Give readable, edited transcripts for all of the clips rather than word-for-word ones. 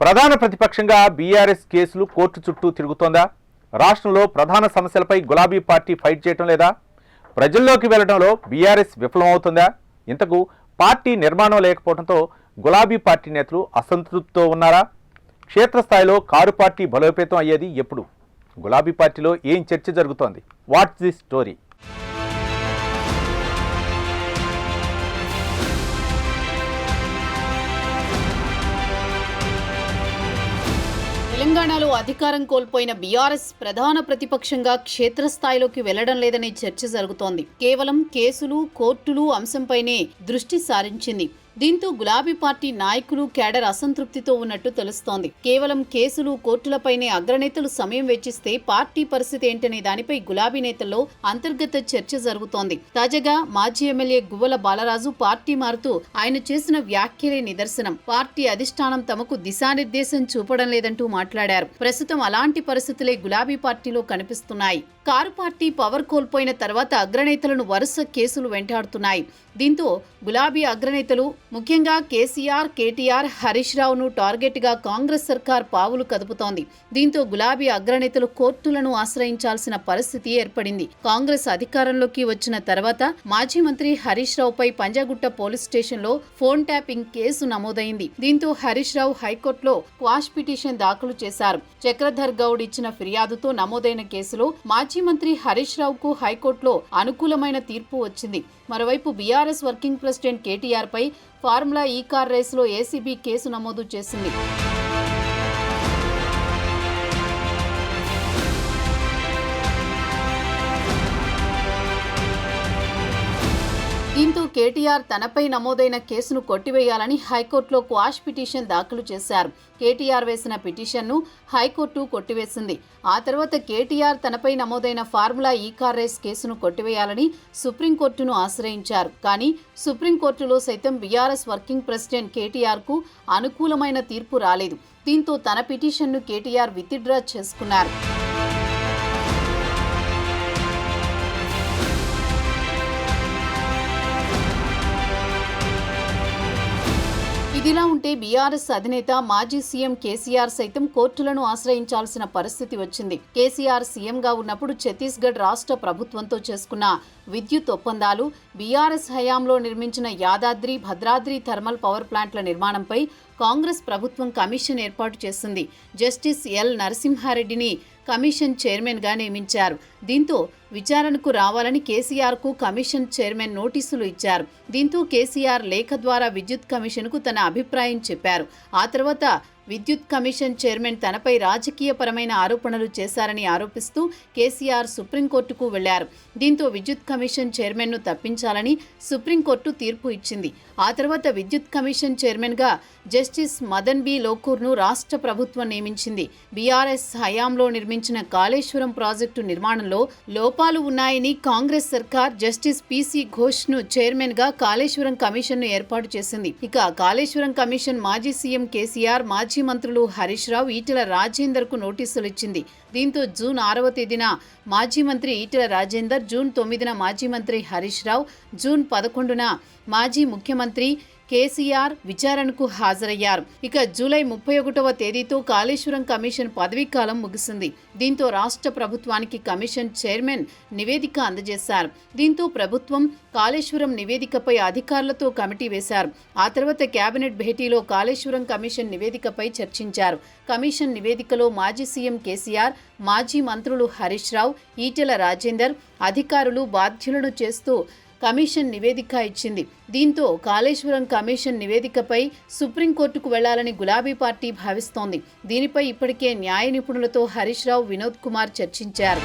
ప్రధాన ప్రతిపక్షంగా బీఆర్ఎస్ కేసులు కోర్టు చుట్టూ తిరుగుతోందా? రాష్ట్రంలో ప్రధాన సమస్యలపై గులాబీ పార్టీ ఫైట్ చేయటం లేదా? ప్రజల్లోకి వెళ్లడంలో బీఆర్ఎస్ విఫలమవుతుందా? ఇంతకు పార్టీ నిర్మాణం లేకపోవడంతో గులాబీ పార్టీ నేతలు అసంతృప్తితో ఉన్నారా? క్షేత్రస్థాయిలో కారు పార్టీ బలోపేతం అయ్యేది ఎప్పుడు? గులాబీ పార్టీలో ఏం చర్చ జరుగుతోంది? What's the story? తెలంగాణలో అధికారం కోల్పోయిన బీఆర్ఎస్ ప్రధాన ప్రతిపక్షంగా క్షేత్రస్థాయిలోకి వెళ్లడం లేదనే చర్చ జరుగుతోంది. కేవలం కేసులు, కోర్టులు అంశంపైనే దృష్టి సారించింది. దీంతో గులాబీ పార్టీ నాయకులు, కేడర్ అసంతృప్తితో ఉన్నట్టు తెలుస్తోంది. కేవలం కేసులు, కోర్టులపైనే అగ్రనేతలు సమయం వెచ్చిస్తే పార్టీ పరిస్థితి ఏంటనే దానిపై గులాబీ నేతల్లో అంతర్గత చర్చ జరుగుతోంది. తాజాగా మాజీ ఎమ్మెల్యే గువ్వల బాలరాజు పార్టీ మారుతూ ఆయన చేసిన వ్యాఖ్యలే నిదర్శనం. పార్టీ అధిష్టానం తమకు దిశానిర్దేశం చూపడం లేదంటూ మాట్లాడారు. ప్రస్తుతం అలాంటి పరిస్థితులే గులాబీ పార్టీలో కనిపిస్తున్నాయి. కారు పార్టీ పవర్ కోల్పోయిన తర్వాత అగ్రనేతలను వరుస కేసులు వెంటాడుతున్నాయి. దీంతో గులాబీ అగ్రనేతలు, ముఖ్యంగా కేసీఆర్, కేటీఆర్, హరీష్ రావును టార్గెట్ గా కాంగ్రెస్ సర్కార్ పావులు కదుపుతోంది. దీంతో గులాబీ అగ్రనేతలు కోర్టులను ఆశ్రయించాల్సిన పరిస్థితి ఏర్పడింది. కాంగ్రెస్ అధికారంలోకి వచ్చిన తర్వాత మాజీ మంత్రి హరీష్ రావుపై పంజాగుట్ట పోలీస్ స్టేషన్లో ఫోన్ ట్యాపింగ్ కేసు నమోదైంది. దీంతో హరీష్ రావు హైకోర్టులో క్వాష్ పిటిషన్ దాఖలు చేశారు. చక్రధర్ గౌడ్ ఇచ్చిన ఫిర్యాదుతో నమోదైన కేసులో మాజీ మంత్రి హరీష్ రావుకు హైకోర్టులో అనుకూలమైన తీర్పు వచ్చింది. మరోవైపు బీఆర్ఎస్ వర్కింగ్ ప్రెసిడెంట్ కేటీఆర్ పై ఫార్ములా ఈ కార్ రేసులో ఏసీబీ కేసు నమోదు చేసింది. దీంతో కేటీఆర్ తనపై నమోదైన కేసును కొట్టివేయాలని హైకోర్టులో క్వాష్ పిటిషన్ దాఖలు చేశారు. కేటీఆర్ వేసిన పిటిషన్ను హైకోర్టు కొట్టివేసింది. ఆ తర్వాత కేటీఆర్ తనపై నమోదైన ఫార్ములా ఈ కార్ రేస్ కేసును కొట్టివేయాలని సుప్రీంకోర్టును ఆశ్రయించారు. కానీ సుప్రీంకోర్టులో సైతం బీఆర్ఎస్ వర్కింగ్ ప్రెసిడెంట్ కేటీఆర్కు అనుకూలమైన తీర్పు రాలేదు. దీంతో తన పిటిషన్ను కేటీఆర్ విత్డ్రా చేసుకున్నారు. ఇదిలా ఉంటే బీఆర్ఎస్ అధినేత మాజీ సీఎం కేసీఆర్ సైతం కోర్టులను ఆశ్రయించాల్సిన పరిస్థితి వచ్చింది. కేసీఆర్ సీఎంగా ఉన్నప్పుడు ఛత్తీస్గఢ్ రాష్ట్ర ప్రభుత్వంతో చేసుకున్న విద్యుత్ ఒప్పందాలు, బీఆర్ఎస్ హయాంలో నిర్మించిన యాదాద్రి, భద్రాద్రి థర్మల్ పవర్ ప్లాంట్ల నిర్మాణంపై కాంగ్రెస్ ప్రభుత్వం కమిషన్ ఏర్పాటు చేసింది. జస్టిస్ ఎల్ నరసింహారెడ్డిని కమిషన్ చైర్మన్గా నియమించారు. దీంతో విచారణకు రావాలని కేసీఆర్కు కమిషన్ చైర్మన్ నోటీసులు ఇచ్చారు. దీంతో కేసీఆర్ లేఖ ద్వారా విద్యుత్ కమిషన్కు తన అభిప్రాయం చెప్పారు. ఆ తర్వాత విద్యుత్ కమిషన్ చైర్మన్ తనపై రాజకీయపరమైన ఆరోపణలు చేశారని ఆరోపిస్తూ కేసీఆర్ సుప్రీంకోర్టుకు వెళ్లారు. దీంతో విద్యుత్ కమిషన్ చైర్మన్ను తప్పించాలని సుప్రీంకోర్టు తీర్పు ఇచ్చింది. ఆ తర్వాత విద్యుత్ కమిషన్ చైర్మన్గా జస్టిస్ మదన్ బి లోకూర్ను రాష్ట్ర ప్రభుత్వం నియమించింది. బీఆర్ఎస్ హయాంలో నిర్మించిన కాళేశ్వరం ప్రాజెక్టు నిర్మాణంలో లోపాలు ఉన్నాయని కాంగ్రెస్ సర్కార్ జస్టిస్ పీసీ ఘోష్ను చైర్మన్గా కాళేశ్వరం కమిషన్ను ఏర్పాటు చేసింది. ఇక కాళేశ్వరం కమిషన్ మాజీ సీఎం కేసీఆర్, మాజీ మంత్రులు హరీష్ రావు, ఈటెల రాజేందర్కు నోటీసులు ఇచ్చింది. దీంతో జూన్ 6వ తేదీన మాజీ మంత్రి ఈటెల రాజేందర్, జూన్ 9న మాజీ మంత్రి హరీష్ రావు, జూన్ 11న మాజీ ముఖ్యమంత్రి కేసీఆర్ విచారణకు హాజరయ్యారు. ఇక జూలై 31వ తేదీతో కాళేశ్వరం కమిషన్ పదవీకాలం ముగిసింది. దీంతో రాష్ట్ర ప్రభుత్వానికి కమిషన్ చైర్మన్ నివేదిక అందజేశారు. దీంతో ప్రభుత్వం కాళేశ్వరం నివేదికపై అధికారులతో కమిటీ వేశారు. ఆ తర్వాత కేబినెట్ భేటీలో కాళేశ్వరం కమిషన్ నివేదికపై చర్చించారు. కమిషన్ నివేదికలో మాజీ సీఎం కేసీఆర్, మాజీ మంత్రులు హరీష్ రావు, ఈటెల రాజేందర్ అధికారులు బాధ్యులను చేస్తూ కమిషన్ నివేదిక ఇచ్చింది. దీంతో కాళేశ్వరం కమిషన్ నివేదికపై సుప్రీంకోర్టుకు వెళ్లాలని గులాబీ పార్టీ భావిస్తోంది. దీనిపై ఇప్పటికే న్యాయ నిపుణులతో హరీష్ రావు, వినోద్ కుమార్ చర్చించారు.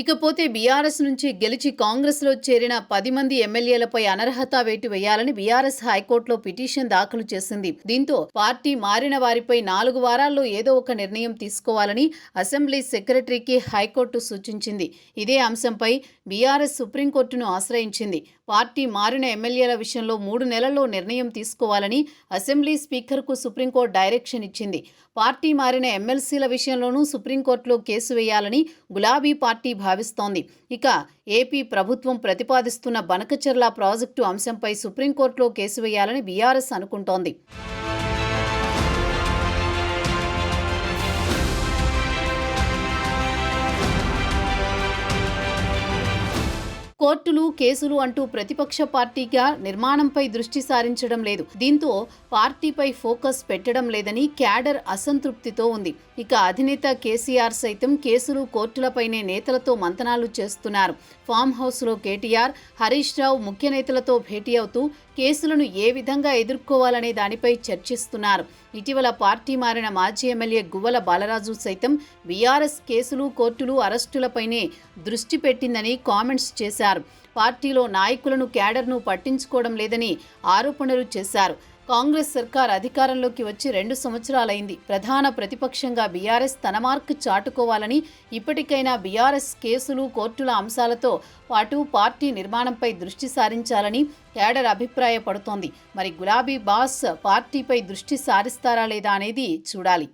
ఇకపోతే బీఆర్ఎస్ నుంచి గెలిచి కాంగ్రెస్లో చేరిన 10 మంది ఎమ్మెల్యేలపై అనర్హత వేటు వేయాలని బీఆర్ఎస్ హైకోర్టులో పిటిషన్ దాఖలు చేసింది. దీంతో పార్టీ మారిన వారిపై 4 వారాల్లో ఏదో ఒక నిర్ణయం తీసుకోవాలని అసెంబ్లీ సెక్రటరీకి హైకోర్టు సూచించింది. ఇదే అంశంపై బీఆర్ఎస్ సుప్రీంకోర్టును ఆశ్రయించింది. పార్టీ మారిన ఎమ్మెల్యేల విషయంలో 3 నెలల్లో నిర్ణయం తీసుకోవాలని అసెంబ్లీ స్పీకర్కు సుప్రీంకోర్టు డైరెక్షన్ ఇచ్చింది. పార్టీ మారిన ఎమ్మెల్సీల విషయంలోనూ సుప్రీంకోర్టులో కేసు వేయాలని గులాబీ పార్టీ భావిస్తోంది. ఇక ఏపీ ప్రభుత్వం ప్రతిపాదిస్తున్న బనకచెర్ల ప్రాజెక్టు అంశంపై సుప్రీంకోర్టులో కేసు వేయాలని బీఆర్ఎస్ అనుకుంటోంది. కోర్టులు, కేసులు అంటూ ప్రతిపక్ష పార్టీగా నిర్మాణంపై దృష్టి సారించడం లేదు. దీంతో పార్టీపై ఫోకస్ పెట్టడం లేదని క్యాడర్ అసంతృప్తితో ఉంది. ఇక అధినేత కేసీఆర్ సైతం కేసులు, కోర్టులపైనే నేతలతో మంతనాలు చేస్తున్నారు. ఫామ్ హౌస్లో కేటీఆర్, హరీష్ రావు ముఖ్య నేతలతో భేటీ అవుతూ కేసులను ఏ విధంగా ఎదుర్కోవాలనే దానిపై చర్చిస్తున్నారు. ఇటీవల పార్టీ మారిన మాజీ ఎమ్మెల్యే గువ్వల బాలరాజు సైతం బీఆర్ఎస్ కేసులు, కోర్టులు, అరెస్టులపైనే దృష్టి పెట్టిందని కామెంట్స్ చేశారు. పార్టీలో నాయకులను, క్యాడర్ను పట్టించుకోవడం లేదని ఆరోపణలు చేశారు. కాంగ్రెస్ సర్కార్ అధికారంలోకి వచ్చి 2 సంవత్సరాలైంది. ప్రధాన ప్రతిపక్షంగా బీఆర్ఎస్ తన మార్క్ చాటుకోవాలని ఇప్పటికైనా బీఆర్ఎస్ కేసులు, కోర్టుల అంశాలతో పాటు పార్టీ నిర్మాణంపై దృష్టి సారించాలని క్యాడర్ అభిప్రాయపడుతోంది. మరి గులాబీ బాస్ పార్టీపై దృష్టి సారిస్తారా లేదా అనేది చూడాలి.